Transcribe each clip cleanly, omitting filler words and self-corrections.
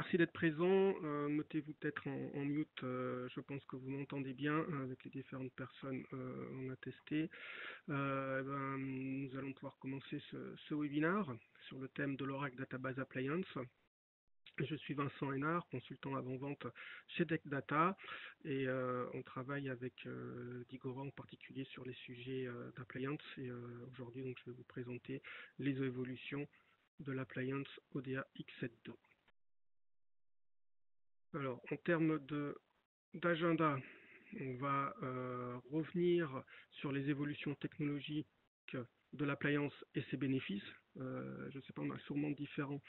merci d'être présent. Notez-vous peut-être en mute. Je pense que vous m'entendez bien avec les différentes personnes on a testé. Nous allons pouvoir commencer ce webinaire sur le thème de l'Oracle Database Appliance. Je suis Vincent Hénard, consultant avant-vente chez DECdata et on travaille avec Digora en particulier sur les sujets d'Appliance et aujourd'hui donc je vais vous présenter les évolutions de l'Appliance ODA X72. Alors en termes d'agenda, on va revenir sur les évolutions technologiques de l'appliance et ses bénéfices. Je ne sais pas, on a sûrement différents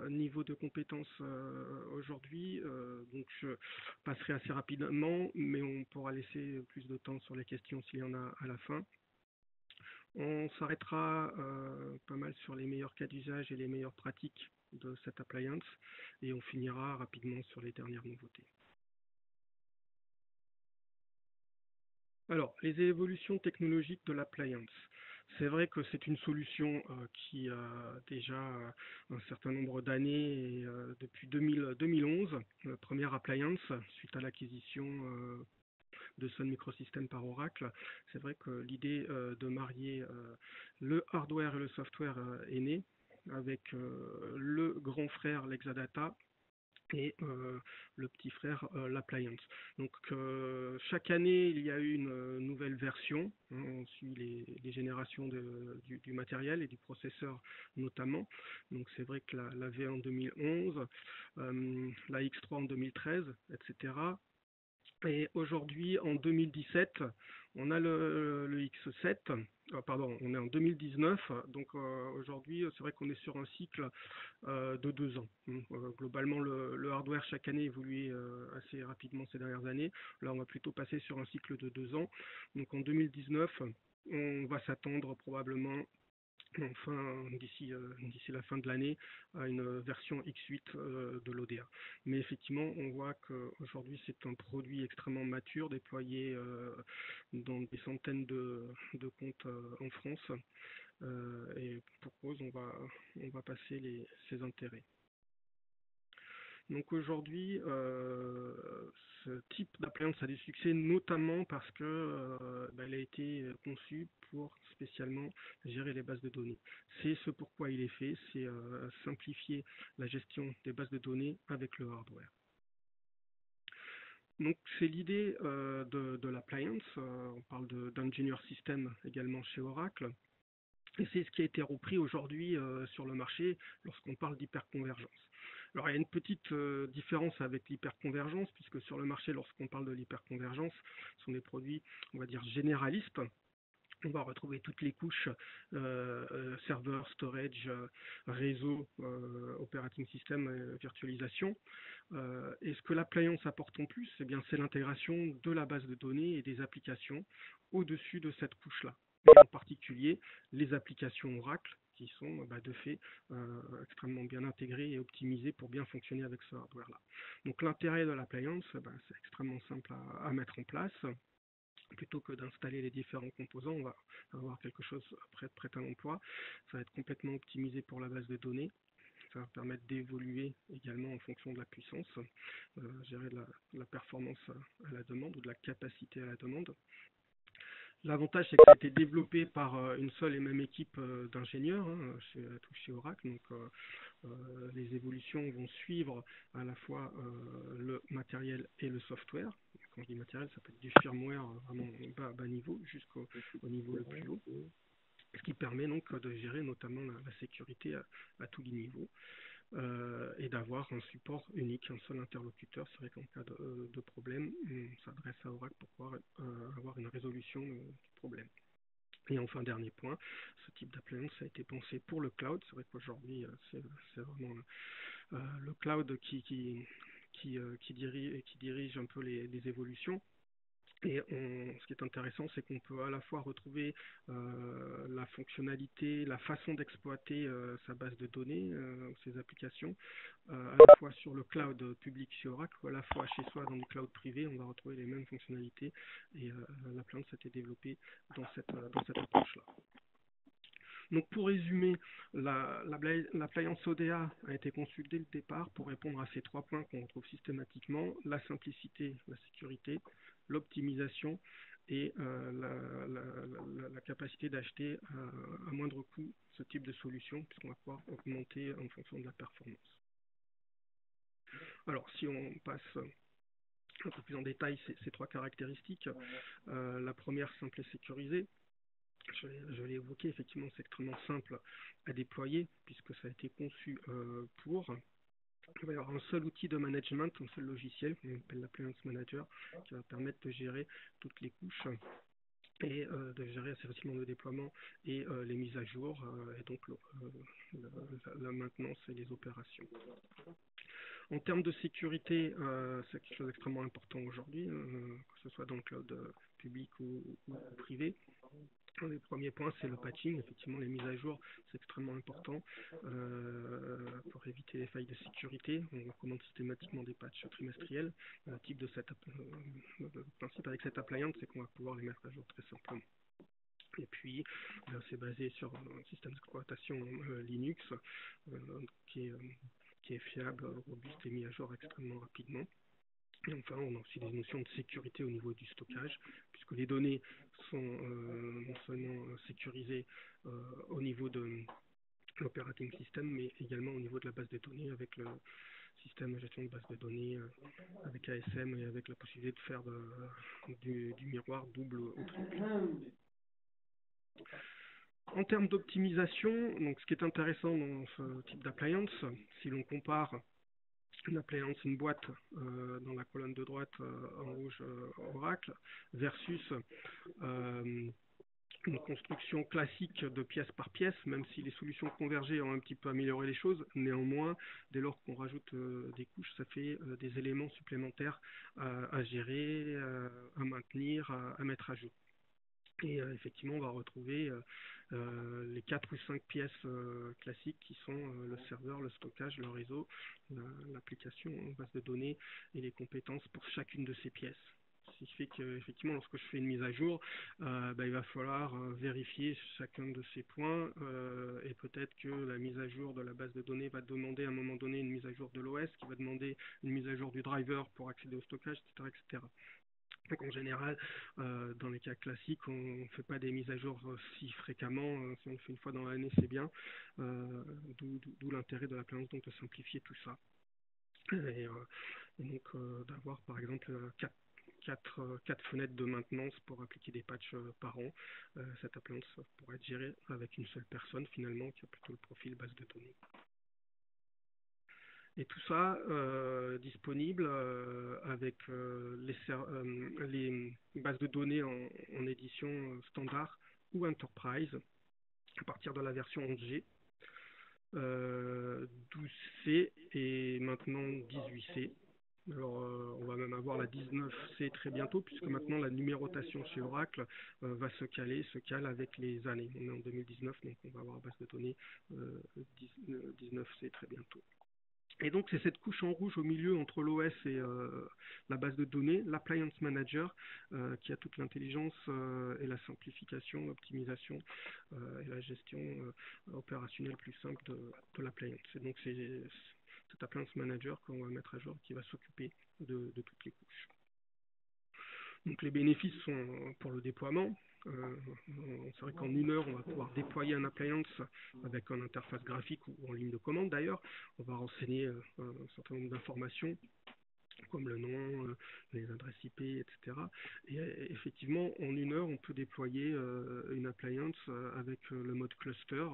niveaux de compétences aujourd'hui, donc je passerai assez rapidement, mais on pourra laisser plus de temps sur les questions s'il y en a à la fin. On s'arrêtera pas mal sur les meilleurs cas d'usage et les meilleures pratiques de cette appliance, et on finira rapidement sur les dernières nouveautés. Alors, les évolutions technologiques de l'appliance. C'est vrai que c'est une solution qui a déjà un certain nombre d'années, et depuis 2011, la première appliance, suite à l'acquisition de Sun Microsystems par Oracle. C'est vrai que l'idée de marier le hardware et le software est née avec le grand frère l'Exadata et le petit frère l'Appliance. Donc chaque année il y a eu une nouvelle version, on suit les générations du matériel et du processeur notamment. Donc c'est vrai que la V en 2011, la X3 en 2013, etc. Et aujourd'hui, en 2017, on a le X7, pardon, on est en 2019, donc aujourd'hui, c'est vrai qu'on est sur un cycle de 2 ans. Globalement, le hardware chaque année évolue assez rapidement ces dernières années. Là, on va plutôt passer sur un cycle de 2 ans. Donc en 2019, on va s'attendre probablement d'ici la fin de l'année à une version X8 de l'ODA. Mais effectivement, on voit qu'aujourd'hui c'est un produit extrêmement mature, déployé dans des centaines de comptes en France, et pour cause, on va passer ses intérêts. Donc aujourd'hui, ce type d'appliance a du succès notamment parce que elle a été conçue pour spécialement gérer les bases de données. C'est ce pourquoi il est fait, c'est simplifier la gestion des bases de données avec le hardware. Donc c'est l'idée de l'appliance, on parle d'Engineer System également chez Oracle. Et c'est ce qui a été repris aujourd'hui sur le marché lorsqu'on parle d'hyperconvergence. Alors il y a une petite différence avec l'hyperconvergence, puisque sur le marché, lorsqu'on parle de l'hyperconvergence, ce sont des produits, on va dire, généralistes. On va retrouver toutes les couches, serveur, storage, réseau, operating system, virtualisation. Et ce que l'appliance apporte en plus, eh bien, c'est l'intégration de la base de données et des applications au-dessus de cette couche-là. En particulier les applications Oracle qui sont de fait extrêmement bien intégrées et optimisées pour bien fonctionner avec ce hardware-là. Donc l'intérêt de l'appliance, c'est extrêmement simple à mettre en place. Plutôt que d'installer les différents composants, on va avoir quelque chose prêt à l'emploi. Ça va être complètement optimisé pour la base de données. Ça va permettre d'évoluer également en fonction de la puissance, gérer la performance à la demande ou de la capacité à la demande. L'avantage, c'est que ça a été développé par une seule et même équipe d'ingénieurs chez Oracle. Donc, les évolutions vont suivre à la fois le matériel et le software. Quand je dis matériel, ça peut être du firmware vraiment bas niveau jusqu'au niveau le plus haut. Ce qui permet donc de gérer notamment la sécurité à tous les niveaux. Et d'avoir un support unique, un seul interlocuteur. C'est vrai qu'en cas de problème, on s'adresse à Oracle pour pouvoir avoir une résolution du problème. Et enfin, dernier point, ce type d'appliance a été pensé pour le cloud. C'est vrai qu'aujourd'hui, c'est vraiment le cloud qui dirige un peu les évolutions. Et ce qui est intéressant, c'est qu'on peut à la fois retrouver la fonctionnalité, la façon d'exploiter sa base de données, ses applications, à la fois sur le cloud public chez Oracle, ou à la fois chez soi dans le cloud privé, on va retrouver les mêmes fonctionnalités. Et l'appliance a été développée dans cette approche-là. Donc pour résumer, l'appliance ODA a été conçue dès le départ pour répondre à ces 3 points qu'on retrouve systématiquement: la simplicité, la sécurité, l'optimisation et la capacité d'acheter à moindre coût ce type de solution, puisqu'on va pouvoir augmenter en fonction de la performance. Alors si on passe un peu plus en détail ces 3 caractéristiques, la première, simple et sécurisée. Je l'ai évoqué, effectivement, c'est extrêmement simple à déployer puisque ça a été conçu pour. Il va y avoir un seul outil de management, un seul logiciel qu'on appelle l'Appliance Manager, qui va permettre de gérer toutes les couches et de gérer assez facilement le déploiement et les mises à jour et donc la maintenance et les opérations. En termes de sécurité, c'est quelque chose d'extrêmement important aujourd'hui, que ce soit dans le cloud public ou privé. Un des premiers points, c'est le patching. Effectivement, les mises à jour, c'est extrêmement important pour éviter les failles de sécurité. On recommande systématiquement des patchs trimestriels. Le principe avec cette appliance, c'est qu'on va pouvoir les mettre à jour très simplement. Et puis, c'est basé sur un système d'exploitation Linux qui est fiable, robuste et mis à jour extrêmement rapidement. Et enfin, on a aussi des notions de sécurité au niveau du stockage, puisque les données sont non seulement sécurisées au niveau de l'operating system, mais également au niveau de la base de données, avec le système de gestion de base de données, avec ASM et avec la possibilité de faire du miroir double ou triple. En termes d'optimisation, donc ce qui est intéressant dans ce type d'appliance, si l'on compare une appliance, une boîte dans la colonne de droite en rouge Oracle versus une construction classique de pièce par pièce, même si les solutions convergées ont un petit peu amélioré les choses, néanmoins, dès lors qu'on rajoute des couches, ça fait des éléments supplémentaires à gérer, à maintenir, à mettre à jour. Et effectivement, on va retrouver les 4 ou 5 pièces classiques qui sont le serveur, le stockage, le réseau, l'application, base de données et les compétences pour chacune de ces pièces. Ce qui fait qu'effectivement, lorsque je fais une mise à jour, il va falloir vérifier chacun de ces points et peut-être que la mise à jour de la base de données va demander à un moment donné une mise à jour de l'OS, qui va demander une mise à jour du driver pour accéder au stockage, etc. etc. Donc en général, dans les cas classiques, on ne fait pas des mises à jour si fréquemment. Si on le fait une fois dans l'année, c'est bien. D'où l'intérêt de l'appliance, donc de simplifier tout ça. Et donc d'avoir par exemple 4 fenêtres de maintenance pour appliquer des patchs par an. Cette appliance pourrait être gérée avec une seule personne finalement, qui a plutôt le profil base de données. Et tout ça disponible avec les bases de données en édition standard ou enterprise à partir de la version 11G, 12C et maintenant 18C. Alors on va même avoir la 19C très bientôt, puisque maintenant la numérotation chez Oracle se cale avec les années. On est en 2019, donc on va avoir la base de données 19C très bientôt. Et donc, c'est cette couche en rouge au milieu entre l'OS et la base de données, l'Appliance Manager, qui a toute l'intelligence et la simplification, l'optimisation et la gestion opérationnelle plus simple de l'Appliance. Et donc, c'est cet Appliance Manager qu'on va mettre à jour, qui va s'occuper de toutes les couches. Donc, les bénéfices sont pour le déploiement. C'est vrai qu'en 1 heure, on va pouvoir déployer un appliance avec une interface graphique ou en ligne de commande d'ailleurs. On va renseigner un certain nombre d'informations comme le nom, les adresses IP, etc. Et effectivement, en 1 heure, on peut déployer une appliance avec le mode cluster,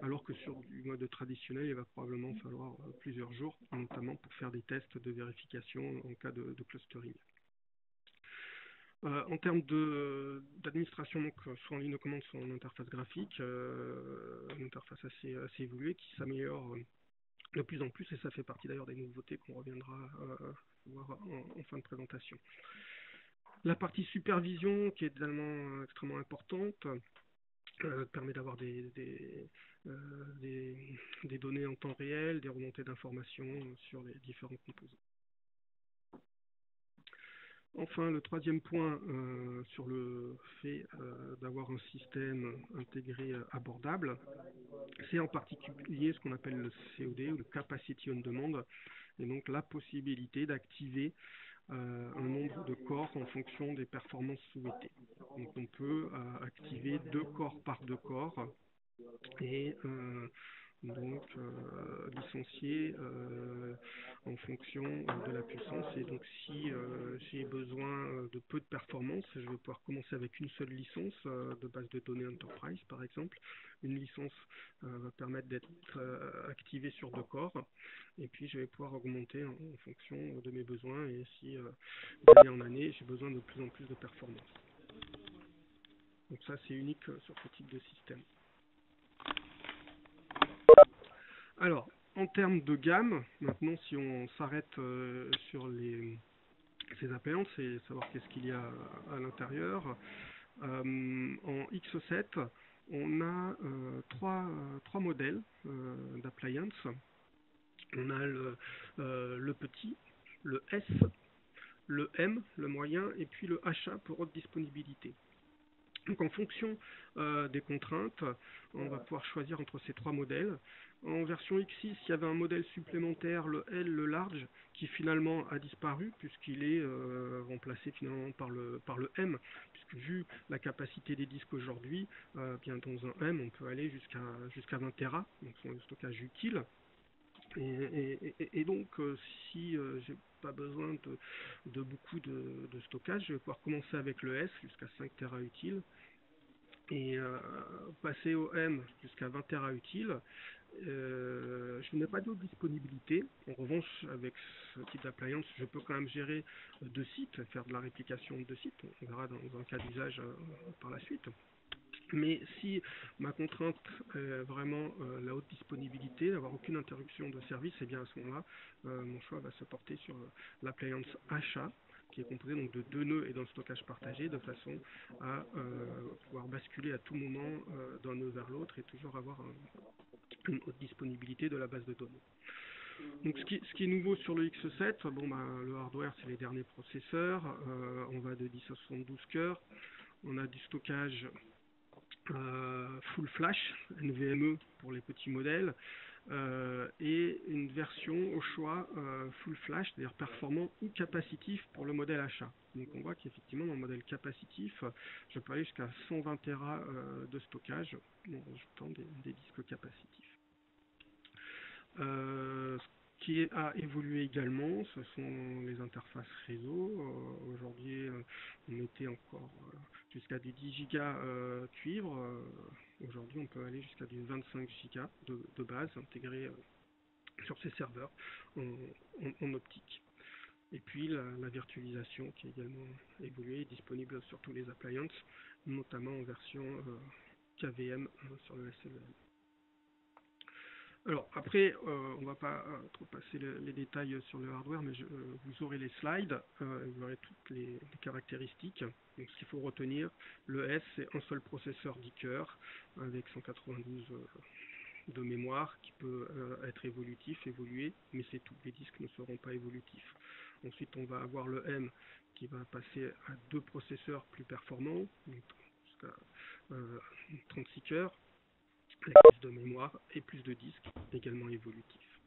alors que sur du mode traditionnel, il va probablement falloir plusieurs jours, notamment pour faire des tests de vérification en cas de clustering. En termes d'administration, donc soit en ligne de commande, soit en interface graphique, une interface assez évoluée qui s'améliore de plus en plus, et ça fait partie d'ailleurs des nouveautés qu'on reviendra voir en fin de présentation. La partie supervision, qui est également extrêmement importante, permet d'avoir des données en temps réel, des remontées d'informations sur les différents composants. Enfin, le troisième point sur le fait d'avoir un système intégré abordable, c'est en particulier ce qu'on appelle le COD, ou le Capacity on Demand, et donc la possibilité d'activer un nombre de corps en fonction des performances souhaitées. Donc on peut activer 2 corps par 2 corps et donc licencier en fonction de la puissance. Et donc si j'ai besoin de peu de performance, je vais pouvoir commencer avec une seule licence de base de données Enterprise par exemple. Une licence va permettre d'être activée sur 2 corps, et puis je vais pouvoir augmenter en fonction de mes besoins, et si d'année en année j'ai besoin de plus en plus de performance. Donc ça c'est unique sur ce type de système. Alors, en termes de gamme, maintenant si on s'arrête sur ces appliances et savoir qu'est-ce qu'il y a à l'intérieur, en X7, on a trois modèles d'appliance. On a le petit, le S, le M, le moyen, et puis le HA pour haute disponibilité. Donc en fonction des contraintes, on va pouvoir choisir entre ces 3 modèles. En version X6, il y avait un modèle supplémentaire, le L, le large, qui finalement a disparu puisqu'il est remplacé finalement par le M, puisque vu la capacité des disques aujourd'hui, bien dans un M, on peut aller jusqu'à 20 Tera, donc c'est un stockage utile. Et donc, si j'ai pas besoin de beaucoup de stockage, je vais pouvoir commencer avec le S jusqu'à 5 Tera utile, et passer au M jusqu'à 20 Tera utile. Je n'ai pas d'autre disponibilité. En revanche, avec ce type d'appliance, je peux quand même gérer 2 sites, faire de la réplication de 2 sites. On verra dans un cas d'usage par la suite. Mais si ma contrainte est vraiment la haute disponibilité, d'avoir aucune interruption de service, et bien à ce moment-là, mon choix va se porter sur l'appliance HA, qui est composée donc de 2 nœuds et d'un stockage partagé, de façon à pouvoir basculer à tout moment d'un nœud vers l'autre et toujours avoir une haute disponibilité de la base de données. Donc ce qui est nouveau sur le X7, bon, le hardware c'est les derniers processeurs, on va de 10 à 72 cœurs, on a du stockage full flash, NVMe pour les petits modèles, et une version au choix full flash, c'est-à-dire performant ou capacitif pour le modèle achat. Donc on voit qu'effectivement dans le modèle capacitif, je peux aller jusqu'à 120 Tera de stockage en rajoutant des disques capacitifs. Ce qui a évolué également, ce sont les interfaces réseau. Aujourd'hui, on était encore jusqu'à du 10 Go cuivre. Aujourd'hui, on peut aller jusqu'à du 25 Go de base intégré sur ces serveurs en optique. Et puis la virtualisation qui a également évolué, est disponible sur tous les appliances, notamment en version KVM sur le SLM. Alors après, on ne va pas trop passer les détails sur le hardware, mais vous aurez les slides, vous aurez toutes les caractéristiques. Donc ce qu'il faut retenir, le S c'est un seul processeur 10 cœurs avec 192 de mémoire qui peut être évolué, mais c'est tout, les disques ne seront pas évolutifs. Ensuite on va avoir le M qui va passer à 2 processeurs plus performants, jusqu'à 36 cœurs, avec plus de mémoire et plus de disques, également évolutifs.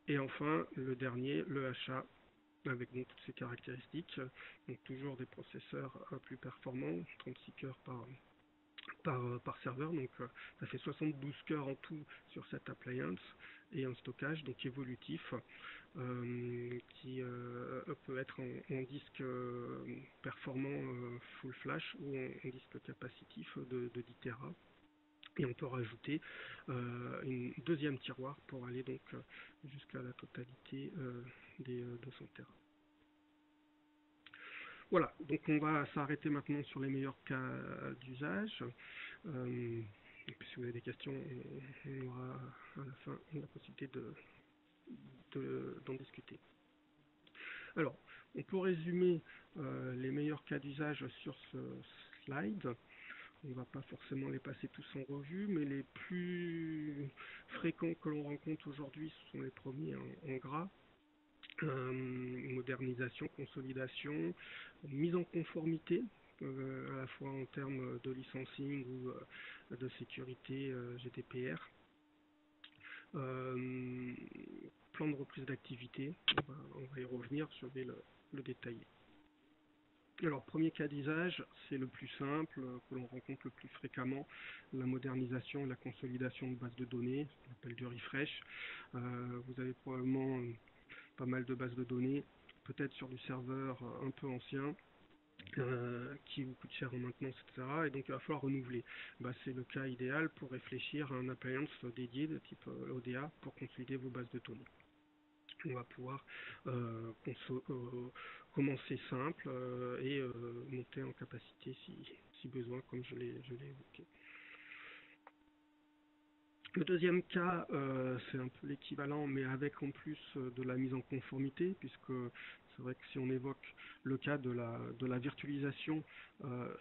Et enfin, le dernier, le HA, avec donc toutes ces caractéristiques, donc toujours des processeurs plus performants, 36 cœurs par serveur, donc ça fait 72 cœurs en tout sur cette appliance, et un stockage donc évolutif qui peut être en disque performant full flash ou en disque capacitif de 10 Tera. Et on peut rajouter une deuxième tiroir pour aller donc jusqu'à la totalité des 200 Tera. Voilà, donc on va s'arrêter maintenant sur les meilleurs cas d'usage. Si vous avez des questions, on aura à la fin la possibilité d'en discuter. Alors, on peut résumer les meilleurs cas d'usage sur ce slide. On ne va pas forcément les passer tous en revue, mais les plus fréquents que l'on rencontre aujourd'hui, ce sont les premiers en gras. modernisation, consolidation, mise en conformité, à la fois en termes de licensing ou de sécurité GDPR. Plan de reprise d'activité, on va y revenir, je vais le détailler. Alors, premier cas d'usage, c'est le plus simple, que l'on rencontre le plus fréquemment, la modernisation et la consolidation de bases de données, ce qu'on appelle du refresh. Vous avez probablement pas mal de bases de données, peut-être sur du serveur un peu ancien, qui vous coûte cher en maintenance, etc. Et donc il va falloir renouveler. C'est le cas idéal pour réfléchir à un appliance dédié de type ODA pour consolider vos bases de données. On va pouvoir commencer simple et monter en capacité si besoin, comme je l'ai évoqué. Le deuxième cas, c'est un peu l'équivalent, mais avec en plus de la mise en conformité, puisque c'est vrai que si on évoque le cas de la virtualisation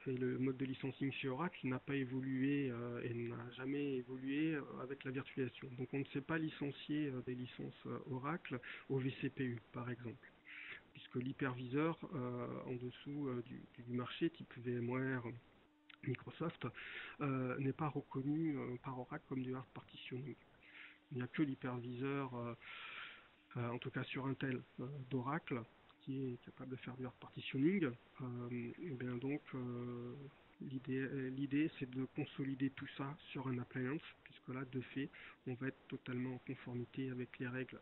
et le mode de licensing chez Oracle, il n'a pas évolué et n'a jamais évolué avec la virtualisation. Donc on ne sait pas licencier des licences Oracle au vCPU, par exemple, puisque l'hyperviseur en dessous du marché, type VMware, Microsoft, n'est pas reconnu par Oracle comme du hard partitioning. Il n'y a que l'hyperviseur, en tout cas sur Intel, d'Oracle, qui est capable de faire du hard partitioning. Et bien donc, l'idée, c'est de consolider tout ça sur un appliance, puisque là, de fait, on va être totalement en conformité avec les règles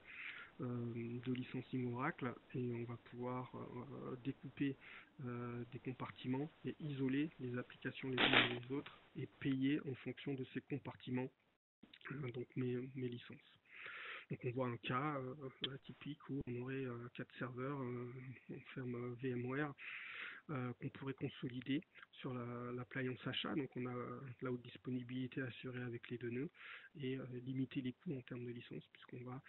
de licensing Oracle, et on va pouvoir découper des compartiments et isoler les applications les unes des autres et payer en fonction de ces compartiments donc mes licences. Donc on voit un cas typique où on aurait 4 serveurs en ferme VMware qu'on pourrait consolider sur l'appliance achat. Donc on a la haute disponibilité assurée avec les 2 nœuds et limiter les coûts en termes de licence, puisqu'on va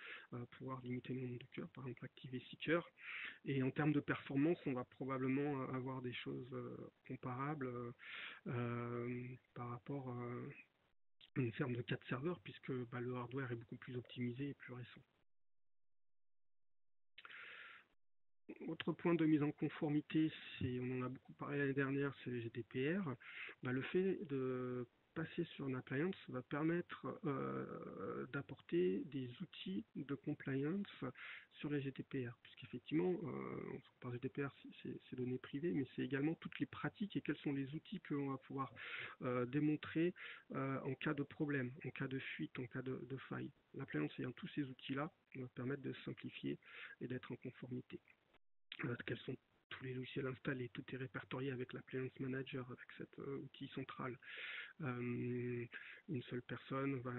pouvoir limiter le nombre de cœurs, par exemple activer 6 cœurs. Et en termes de performance, on va probablement avoir des choses comparables par rapport à une ferme de 4 serveurs, puisque le hardware est beaucoup plus optimisé et plus récent. Autre point de mise en conformité, on en a beaucoup parlé l'année dernière, c'est le GDPR. Le fait de passer sur une appliance va permettre d'apporter des outils de compliance sur les GDPR, puisqu'effectivement, on parle GDPR, c'est données privées, mais c'est également toutes les pratiques et quels sont les outils que l'on va pouvoir démontrer en cas de problème, en cas de fuite, en cas de faille. L'appliance ayant tous ces outils-là va permettre de simplifier et d'être en conformité. Quels sont tous les logiciels installés, tout est répertorié avec l'Appliance Manager, avec cet outil central. Une seule personne va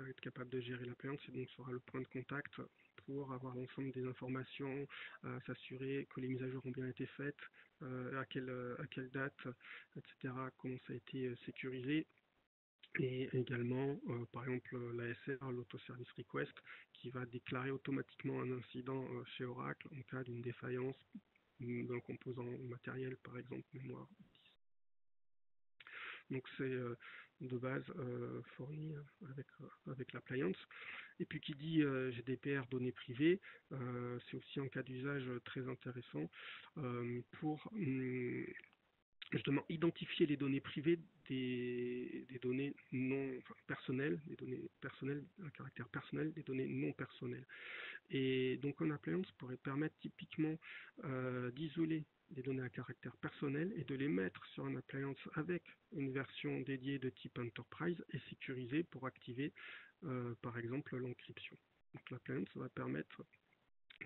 être capable de gérer l'appliance et donc sera le point de contact pour avoir l'ensemble des informations, s'assurer que les mises à jour ont bien été faites, à quelle date, etc., comment ça a été sécurisé. Et également, par exemple, l'ASR, l'Auto-Service Request, qui va déclarer automatiquement un incident chez Oracle en cas d'une défaillance d'un composant matériel, par exemple, mémoire. Donc c'est de base fourni avec l'appliance. Et puis qui dit GDPR, données privées, c'est aussi un cas d'usage très intéressant pour justement identifier les données privées des données non personnelles, des données personnelles à caractère personnel, des données non personnelles. Et donc un appliance pourrait permettre typiquement d'isoler les données à caractère personnel et de les mettre sur un appliance avec une version dédiée de type Enterprise et sécurisée pour activer par exemple l'encryption. Donc l'appliance va permettre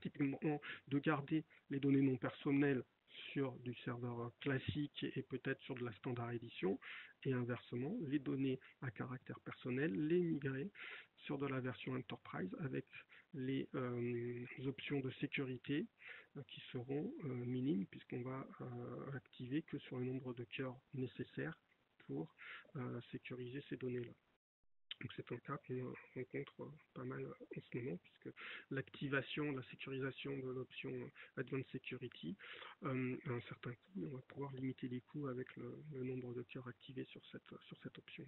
typiquement de garder les données non personnelles sur du serveur classique et peut-être sur de la standard édition, et inversement, les données à caractère personnel, les migrer sur de la version Enterprise avec les options de sécurité qui seront minimes, puisqu'on va activer que sur le nombre de cœurs nécessaires pour sécuriser ces données-là. Donc c'est un cas qu'on rencontre pas mal en ce moment, puisque l'activation, la sécurisation de l'option Advanced Security a un certain coût, et on va pouvoir limiter les coûts avec le nombre de cœurs activés sur cette option.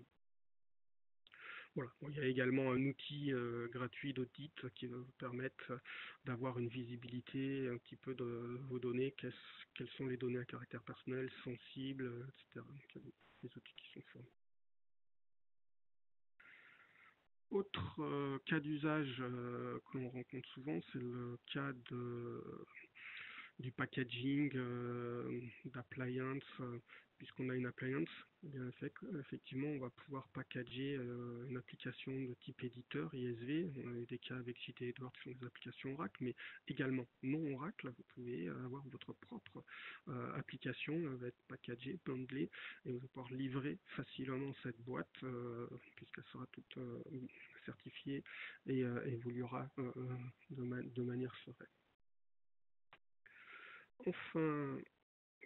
Voilà. Bon, il y a également un outil gratuit d'audit qui va vous permettre d'avoir une visibilité un petit peu de vos données, quelles sont les données à caractère personnel, sensibles, etc. Donc, il y a des outils qui sont fournis. Autre cas d'usage que l'on rencontre souvent, c'est le cas du packaging d'appliance, puisqu'on a une appliance, eh bien, effectivement, on va pouvoir packager une application de type éditeur ISV. On a eu des cas avec JT Edwards qui sont des applications Oracle, mais également non Oracle. Vous pouvez avoir votre propre application, elle va être packagée, bundlée, et vous allez pouvoir livrer facilement cette boîte, puisqu'elle sera toute certifiée et évoluera de manière sereine. Enfin,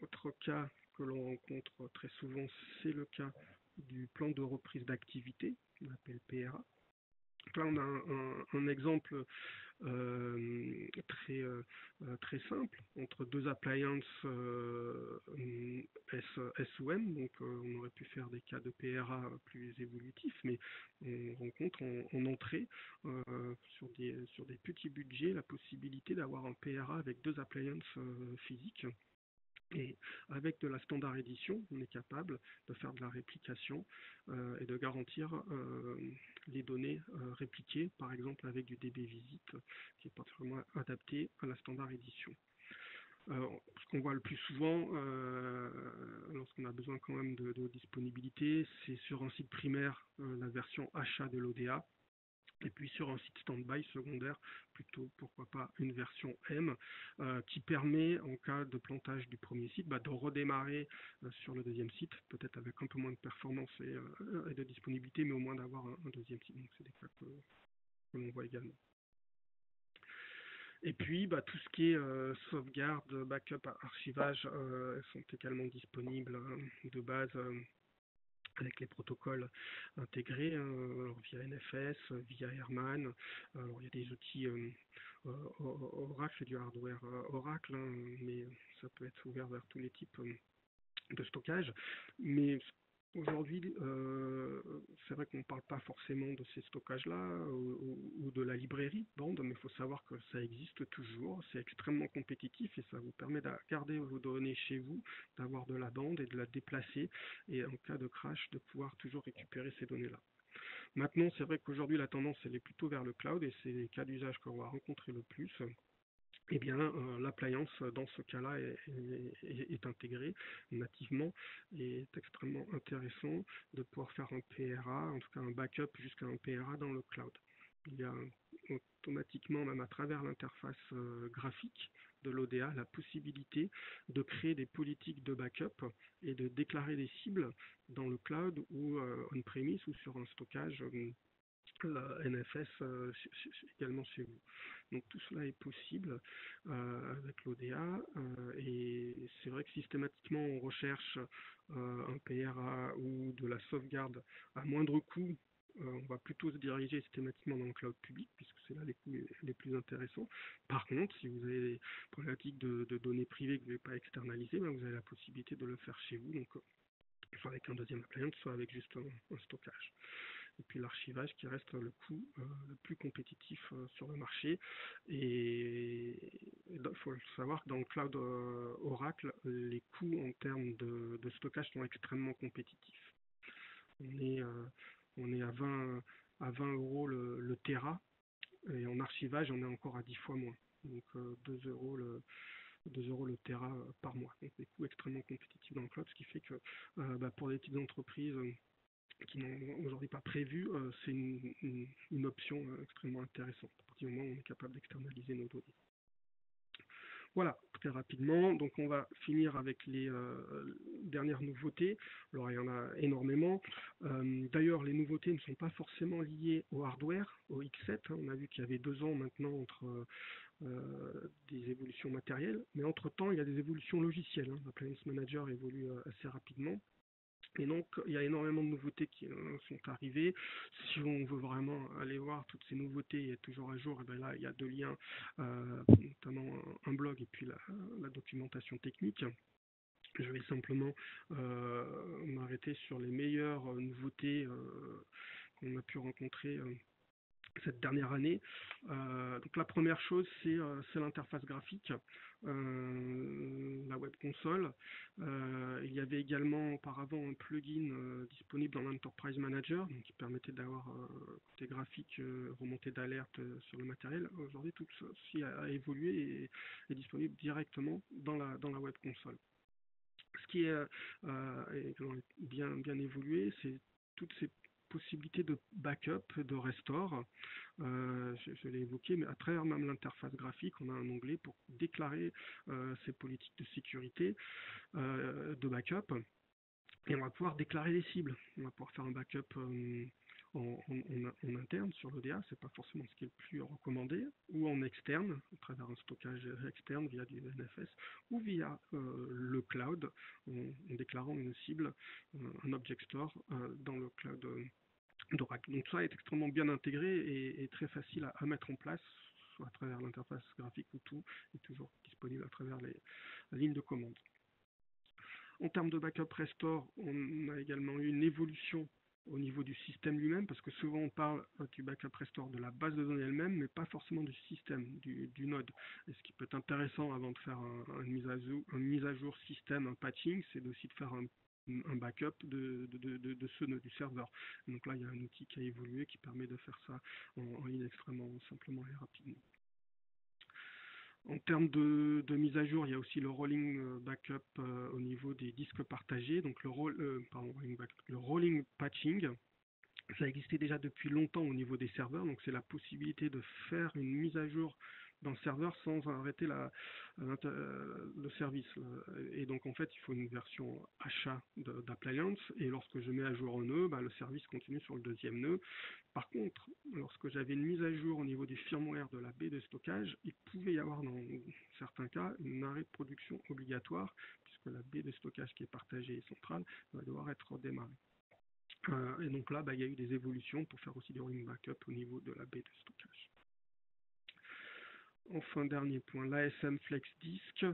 autre cas que l'on rencontre très souvent, c'est le cas du plan de reprise d'activité, qu'on appelle PRA. Donc là, on a un exemple très, très simple entre deux appliances SOM. Donc, on aurait pu faire des cas de PRA plus évolutifs, mais on rencontre en entrée sur des petits budgets la possibilité d'avoir un PRA avec deux appliances physiques. Et avec de la standard édition, on est capable de faire de la réplication et de garantir les données répliquées, par exemple avec du DB Visit, qui est particulièrement adapté à la standard édition. Ce qu'on voit le plus souvent, lorsqu'on a besoin quand même de disponibilité, c'est sur un site primaire la version achat de l'ODA. Et puis sur un site stand-by secondaire, plutôt pourquoi pas une version M, qui permet en cas de plantage du premier site de redémarrer sur le deuxième site, peut-être avec un peu moins de performance et de disponibilité, mais au moins d'avoir un deuxième site. Donc c'est des cas que l'on voit également. Et puis tout ce qui est sauvegarde, backup, archivage sont également disponibles de base avec les protocoles intégrés via NFS, via Airman. Alors, il y a des outils Oracle, c'est du hardware Oracle, mais ça peut être ouvert vers tous les types de stockage. Mais aujourd'hui, c'est vrai qu'on ne parle pas forcément de ces stockages-là ou de la librairie bande, mais il faut savoir que ça existe toujours, c'est extrêmement compétitif et ça vous permet de garder vos données chez vous, d'avoir de la bande et de la déplacer et en cas de crash, de pouvoir toujours récupérer ces données-là. Maintenant, c'est vrai qu'aujourd'hui, la tendance, elle est plutôt vers le cloud et c'est les cas d'usage qu'on va rencontrer le plus. Eh bien, l'appliance, dans ce cas-là, est intégrée nativement et est extrêmement intéressant de pouvoir faire un PRA, en tout cas un backup jusqu'à un PRA dans le cloud. Il y a automatiquement, même à travers l'interface graphique de l'ODA, la possibilité de créer des politiques de backup et de déclarer des cibles dans le cloud ou on-premise ou sur un stockage NFS également chez vous. Donc tout cela est possible avec l'ODA et c'est vrai que systématiquement on recherche un PRA ou de la sauvegarde à moindre coût. On va plutôt se diriger systématiquement dans le cloud public puisque c'est là les coûts les plus intéressants. Par contre, si vous avez des problématiques de données privées que vous ne voulez pas externaliser, vous avez la possibilité de le faire chez vous, donc soit avec un deuxième appliance, soit avec juste un stockage. Et puis l'archivage qui reste le coût le plus compétitif sur le marché. Et il faut savoir que dans le cloud Oracle, les coûts en termes de stockage sont extrêmement compétitifs. On est à 20 euros le Tera, et en archivage, on est encore à 10 fois moins. Donc 2 euros le Tera par mois. Donc des coûts extrêmement compétitifs dans le cloud, ce qui fait que pour les petites entreprises qui n'ont aujourd'hui pas prévu, c'est une option extrêmement intéressante à partir du moment où on est capable d'externaliser nos données. Voilà, très rapidement, donc on va finir avec les dernières nouveautés. Alors il y en a énormément. D'ailleurs, les nouveautés ne sont pas forcément liées au hardware, au X7. On a vu qu'il y avait 2 ans maintenant entre des évolutions matérielles, mais entre-temps, il y a des évolutions logicielles. L'Appliance Manager évolue assez rapidement. Et donc, il y a énormément de nouveautés qui sont arrivées. Si on veut vraiment aller voir toutes ces nouveautés et toujours à jour, et bien là, il y a 2 liens, notamment un blog et puis la documentation technique. Je vais simplement m'arrêter sur les meilleures nouveautés qu'on a pu rencontrer cette dernière année. Donc la première chose, c'est l'interface graphique, la web console. Il y avait également auparavant un plugin disponible dans l'Enterprise Manager, donc qui permettait d'avoir côté graphique, remontée d'alerte sur le matériel. Aujourd'hui, tout ceci a évolué et est disponible directement dans la web console. Ce qui est bien évolué, c'est toutes ces possibilités de backup, de restore. Je l'ai évoqué, mais à travers même l'interface graphique, on a un onglet pour déclarer ces politiques de sécurité, de backup, et on va pouvoir déclarer les cibles. On va pouvoir faire un backup en interne sur l'ODA, c'est pas forcément ce qui est le plus recommandé, ou en externe, à travers un stockage externe via du NFS, ou via le cloud, en déclarant une cible, un object store dans le cloud d'Oracle. Donc ça est extrêmement bien intégré et très facile à mettre en place, soit à travers l'interface graphique ou tout est toujours disponible à travers la ligne de commande. En termes de backup restore, on a également eu une évolution au niveau du système lui-même, parce que souvent on parle du backup restore de la base de données elle-même, mais pas forcément du système, du node. Et ce qui peut être intéressant avant de faire une mise à jour système, un patching, c'est aussi de faire un backup de ce nœud, du serveur. Donc là, il y a un outil qui a évolué qui permet de faire ça en ligne extrêmement simplement et rapidement. En termes de mise à jour, il y a aussi le rolling backup au niveau des disques partagés, donc le rolling patching. Ça existait déjà depuis longtemps au niveau des serveurs, donc c'est la possibilité de faire une mise à jour dans le serveur sans arrêter le service. Et donc en fait, il faut une version achat d'appliance, et lorsque je mets à jour un nœud, le service continue sur le deuxième nœud. Par contre, lorsque j'avais une mise à jour au niveau du firmware de la baie de stockage, il pouvait y avoir dans certains cas un arrêt de production obligatoire, puisque la baie de stockage qui est partagée et centrale va devoir être redémarrée. Et donc là, il y a eu des évolutions pour faire aussi du rolling backup au niveau de la baie de stockage. Enfin, dernier point, l'ASM Flex Disk,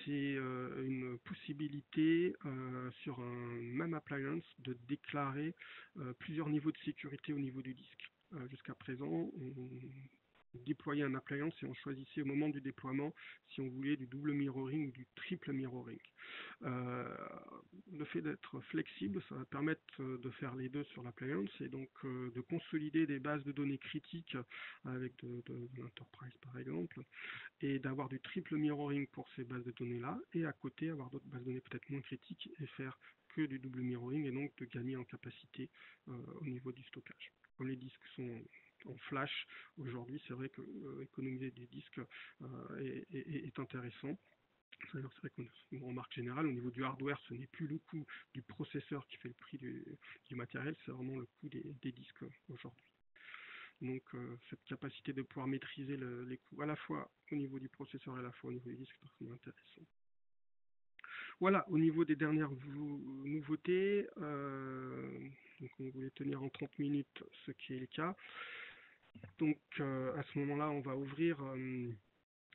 c'est une possibilité sur un même appliance de déclarer plusieurs niveaux de sécurité au niveau du disque. Jusqu'à présent, on déployait un appliance et on choisissait au moment du déploiement si on voulait du double mirroring ou du triple mirroring. Le fait d'être flexible, ça va permettre de faire les deux sur l'appliance et donc de consolider des bases de données critiques avec de l'enterprise par exemple, et d'avoir du triple mirroring pour ces bases de données là, et à côté avoir d'autres bases de données peut-être moins critiques et faire que du double mirroring et donc de gagner en capacité au niveau du stockage. Comme les disques sont en flash aujourd'hui, c'est vrai que économiser des disques est intéressant. C'est vrai qu'on remarque générale, au niveau du hardware, ce n'est plus le coût du processeur qui fait le prix du matériel, c'est vraiment le coût des disques aujourd'hui. Donc cette capacité de pouvoir maîtriser les coûts à la fois au niveau du processeur et à la fois au niveau des disques, c'est intéressant. Voilà, au niveau des dernières nouveautés, donc on voulait tenir en 30 minutes, ce qui est le cas. Donc à ce moment-là, on va ouvrir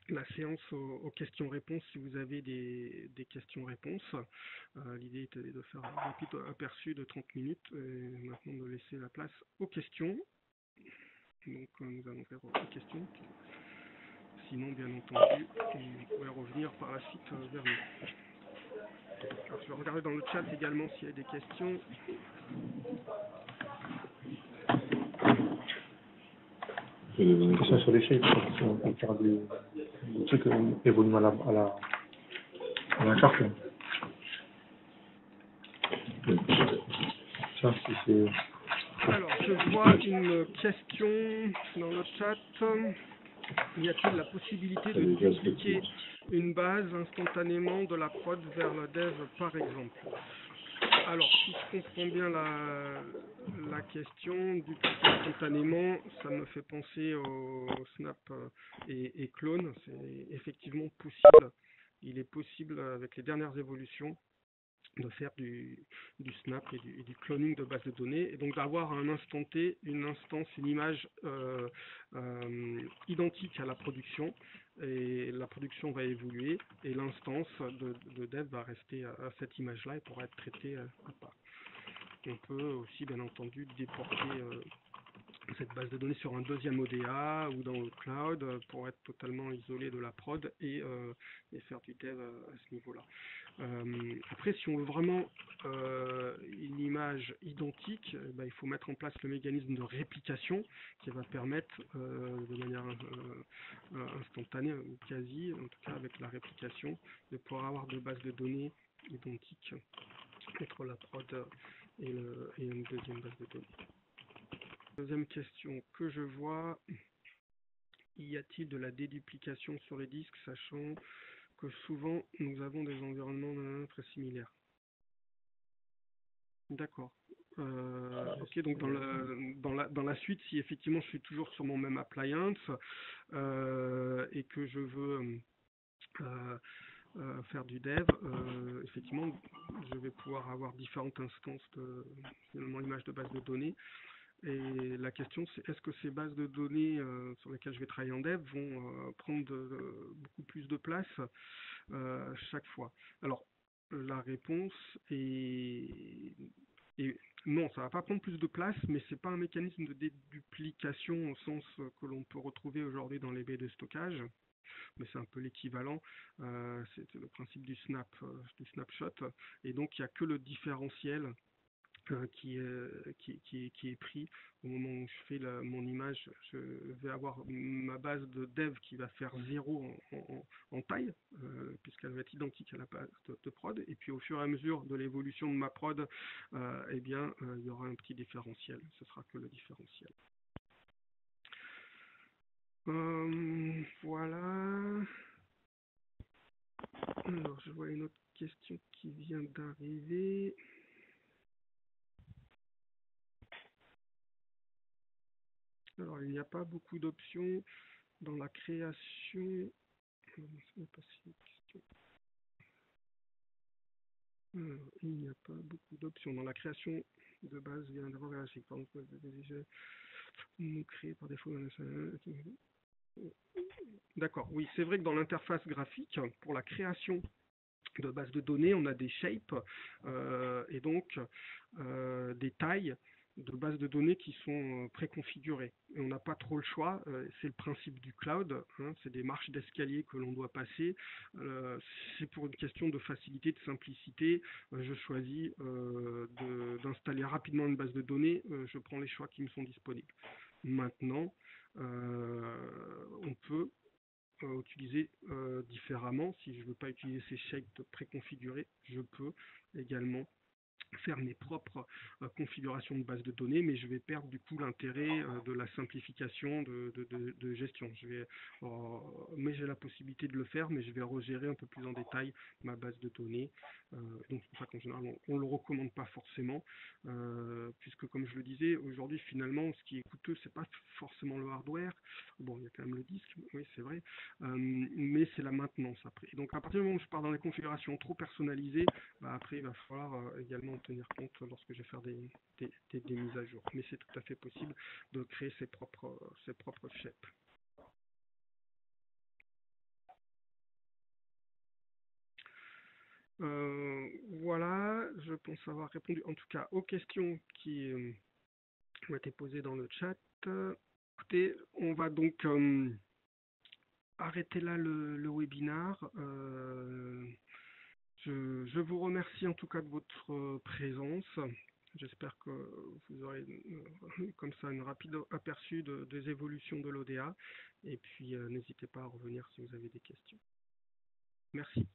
la séance aux questions-réponses si vous avez des questions-réponses. L'idée était de faire un rapide aperçu de 30 minutes et maintenant de laisser la place aux questions. Donc nous allons faire aux questions. Sinon, bien entendu, vous pouvez revenir par la suite vers nous. Alors, je vais regarder dans le chat également s'il y a des questions. Une question sur les shapes, on peut faire des trucs évoluent à la carte. Ça, c'est... Alors, je vois une question dans le chat. Y a-t-il la possibilité de dupliquer une base instantanément de la prod vers le dev, par exemple? Alors, si je comprends bien la question, dupliquer instantanément, ça me fait penser au Snap et clone. C'est effectivement possible. Il est possible, avec les dernières évolutions, de faire du snap et du cloning de base de données, et donc d'avoir à un instant T une instance, une image identique à la production, et la production va évoluer et l'instance de dev va rester à cette image là et pourra être traitée à part. On peut aussi, bien entendu, déporter cette base de données sur un deuxième ODA ou dans le cloud pour être totalement isolé de la prod et faire du dev à ce niveau-là. Après, si on veut vraiment une image identique, il faut mettre en place le mécanisme de réplication qui va permettre de manière instantanée ou quasi, en tout cas avec la réplication, de pouvoir avoir deux bases de données identiques entre la prod et une deuxième base de données. Deuxième question que je vois, y a-t-il de la déduplication sur les disques, sachant que souvent nous avons des environnements très similaires? D'accord. Ok, donc dans la suite, si effectivement je suis toujours sur mon même appliance et que je veux faire du dev, effectivement, je vais pouvoir avoir différentes instances de finalement image de base de données. Et la question, c'est est-ce que ces bases de données sur lesquelles je vais travailler en dev vont prendre beaucoup plus de place chaque fois? Alors, la réponse est non, ça ne va pas prendre plus de place, mais ce n'est pas un mécanisme de déduplication au sens que l'on peut retrouver aujourd'hui dans les baies de stockage, mais c'est un peu l'équivalent. C'est le principe du snapshot, et donc il n'y a que le différentiel qui est pris au moment où je fais mon image. Je vais avoir ma base de dev qui va faire 0 en taille, puisqu'elle va être identique à la base de prod, et puis au fur et à mesure de l'évolution de ma prod, il y aura un petit différentiel, ce sera que le différentiel. Voilà. Alors, je vois une autre question qui vient d'arriver. Alors, il n'y a pas beaucoup d'options dans la création. Alors, il n'y a pas beaucoup d'options dans la création de base via un d'abord graphique. Par exemple, nous créer par défaut. D'accord, oui, c'est vrai que dans l'interface graphique, pour la création de bases de données, on a des shapes et donc des tailles de bases de données qui sont préconfigurées. Et on n'a pas trop le choix, c'est le principe du cloud, hein, c'est des marches d'escalier que l'on doit passer. C'est pour une question de facilité, de simplicité. Je choisis d'installer rapidement une base de données, je prends les choix qui me sont disponibles. Maintenant, on peut utiliser différemment. Si je ne veux pas utiliser ces shapes préconfigurés, je peux également faire mes propres configurations de base de données, mais je vais perdre du coup l'intérêt de la simplification de gestion. Mais j'ai la possibilité de le faire, mais je vais regérer un peu plus en détail ma base de données. Donc c'est pour ça qu'en général, on ne le recommande pas forcément, puisque comme je le disais, aujourd'hui finalement, ce qui est coûteux, c'est pas forcément le hardware. Bon, il y a quand même le disque, oui c'est vrai, mais c'est la maintenance après. Et donc à partir du moment où je pars dans des configurations trop personnalisées, après il va falloir également tenir compte lorsque je vais faire des mises à jour. Mais c'est tout à fait possible de créer ses propres shapes. Voilà, je pense avoir répondu en tout cas aux questions qui ont été posées dans le chat. Écoutez, on va donc arrêter là le webinar. Je vous remercie en tout cas de votre présence. J'espère que vous aurez comme ça un rapide aperçu des évolutions de l'ODA. Et puis n'hésitez pas à revenir si vous avez des questions. Merci.